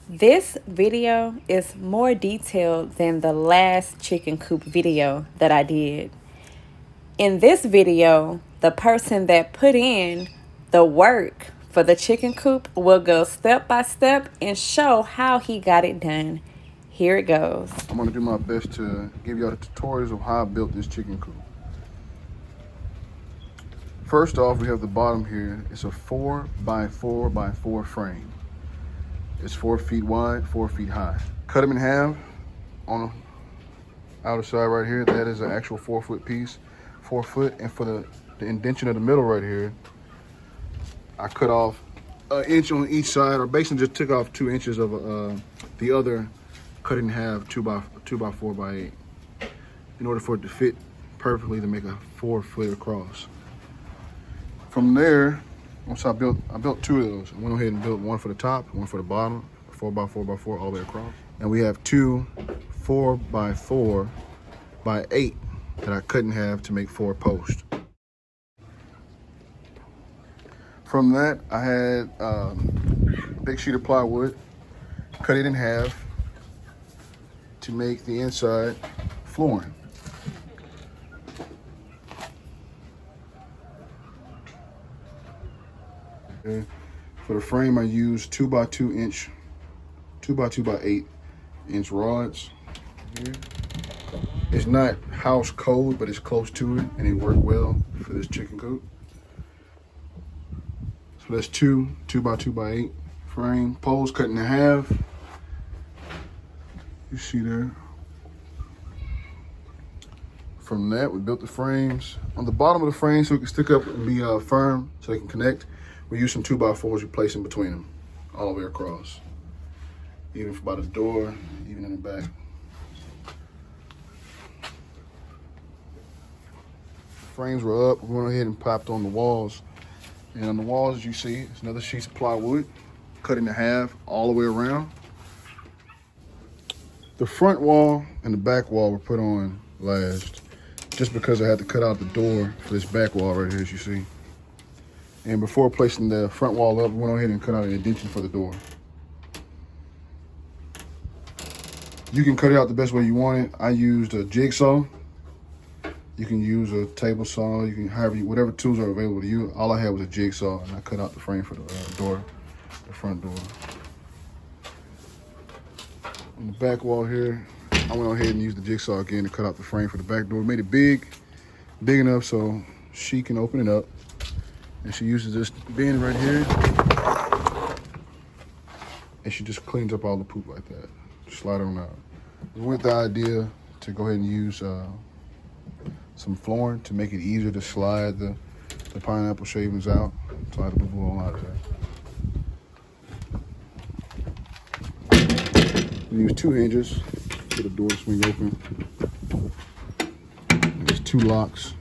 This video is more detailed than the last chicken coop video that I did. In this video, the person that put in the work for the chicken coop will go step by step and show how he got it done. Here it goes. I'm gonna do my best to give y'all the tutorials of how I built this chicken coop. First off, we have the bottom here. It's a 4x4x4 frame. It's 4 feet wide, 4 feet high. Cut them in half on the outer side right here. That is an actual 4-foot piece, 4 foot. And for the indentation of the middle right here, I cut off an inch on each side, or basically just took off 2 inches of the other cut in half 2x4x8 in order for it to fit perfectly to make a 4-foot across. From there, once I built 2 of those. I went ahead and built one for the top, one for the bottom, 4x4x4 all the way across. And we have 2 4x4x8 that I cut in half to make 4 posts. From that, I had a big sheet of plywood, cut it in half to make the inside flooring. Okay. For the frame, I used 2x8 inch rods. Here. It's not house code, but it's close to it, and it worked well for this chicken coop. So that's 2x8 frame. Poles cut in half. You see there. From that, we built the frames. On the bottom of the frame, so it can stick up and be firm, so they can connect, we use some 2x4s we place in between them, all the way across. Even by the door, even in the back. Frames were up, we went ahead and popped on the walls. And on the walls, as you see, it's another sheet of plywood, cut into half all the way around. The front wall and the back wall were put on last, just because I had to cut out the door for this back wall right here, as you see. And before placing the front wall up, we went ahead and cut out an indentation for the door. You can cut it out the best way you want it. I used a jigsaw. You can use a table saw. You can whatever tools are available to you. All I had was a jigsaw, and I cut out the frame for the door, the front door. On the back wall here, I went ahead and used the jigsaw again to cut out the frame for the back door. Made it big enough so she can open it up. And she uses this bin right here, and she just cleans up all the poop like that. Slide it on out. We went with the idea to go ahead and use some flooring to make it easier to slide the pineapple shavings out, slide the boo-boo on out of there. We use 2 hinges for the door to swing open. And there's 2 locks.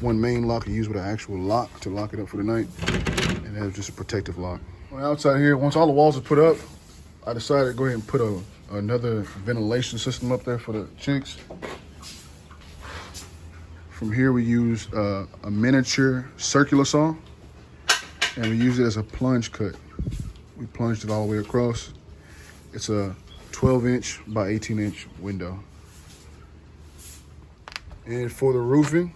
One main lock you use with an actual lock to lock it up for the night, and that's just a protective lock. On the outside here, once all the walls are put up, I decided to go ahead and put another ventilation system up there for the chicks. From here, we used a miniature circular saw, and we used it as a plunge cut. We plunged it all the way across. It's a 12-inch by 18-inch window. And for the roofing,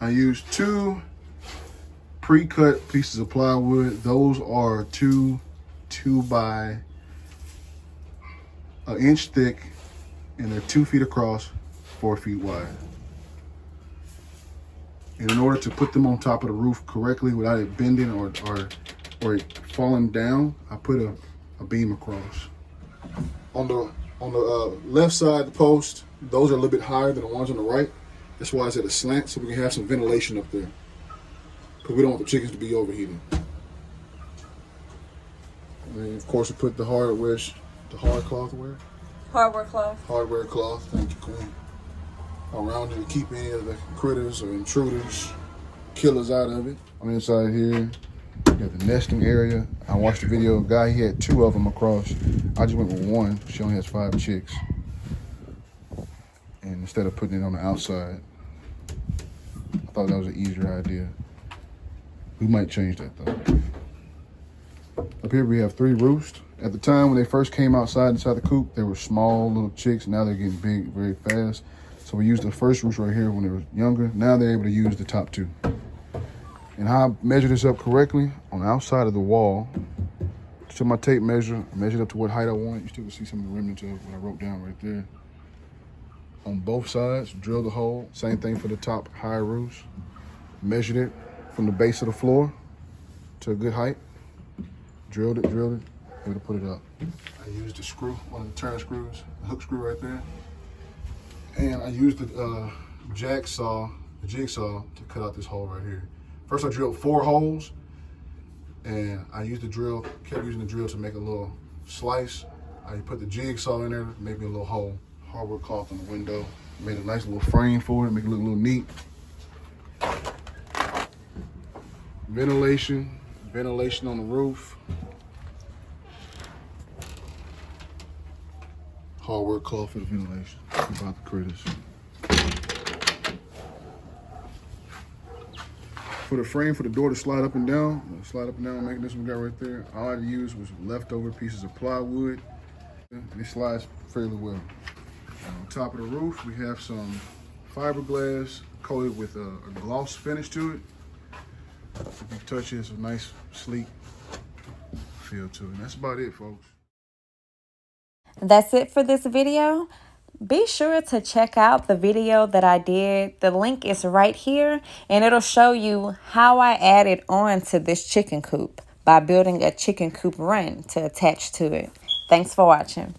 I used 2 pre-cut pieces of plywood. Those are 2 by an inch thick, and they're 2 feet across, 4 feet wide. And in order to put them on top of the roof correctly without it bending or it falling down, I put a beam across. On the left side of the post, those are a little bit higher than the ones on the right. That's why it's at a slant, so we can have some ventilation up there, because we don't want the chickens to be overheating. And of course, we put the hardware cloth, thank you, Queen, around it to keep any of the critters or intruders, killers out of it. On the inside here, we have the nesting area. I watched the video of a guy, he had 2 of them across. I just went with 1. She only has 5 chicks. And instead of putting it on the outside, I thought that was an easier idea. We might change that though. Up here we have 3 roosts. At the time when they first came inside the coop, they were small little chicks. Now they're getting big very fast. So we used the first roost right here when they were younger. Now they're able to use the top two. And how I measure this up correctly, on the outside of the wall, took my tape measure, measured up to what height I wanted. You still can see some of the remnants of what I wrote down right there. On both sides, drilled the hole. Same thing for the top high roost. Measured it from the base of the floor to a good height. Drilled it, able to put it up. I used the screw, one of the turn screws, the hook screw right there. And I used the jigsaw to cut out this hole right here. First I drilled 4 holes, and I used the drill, kept using the drill to make a little slice. I put the jigsaw in there, made me a little hole. Hardwood cloth on the window, made a nice little frame for it, make it look a little neat. Ventilation on the roof. Hardwood cloth for the ventilation, keep out the critters. For the frame for the door to slide up and down, mechanism we got right there, all I had to use was leftover pieces of plywood. And it slides fairly well. On top of the roof, we have some fiberglass coated with a gloss finish to it. If you touch it, it's a nice, sleek feel to it. And that's about it, folks. That's it for this video. Be sure to check out the video that I did. The link is right here, and it'll show you how I added on to this chicken coop by building a chicken coop run to attach to it. Thanks for watching.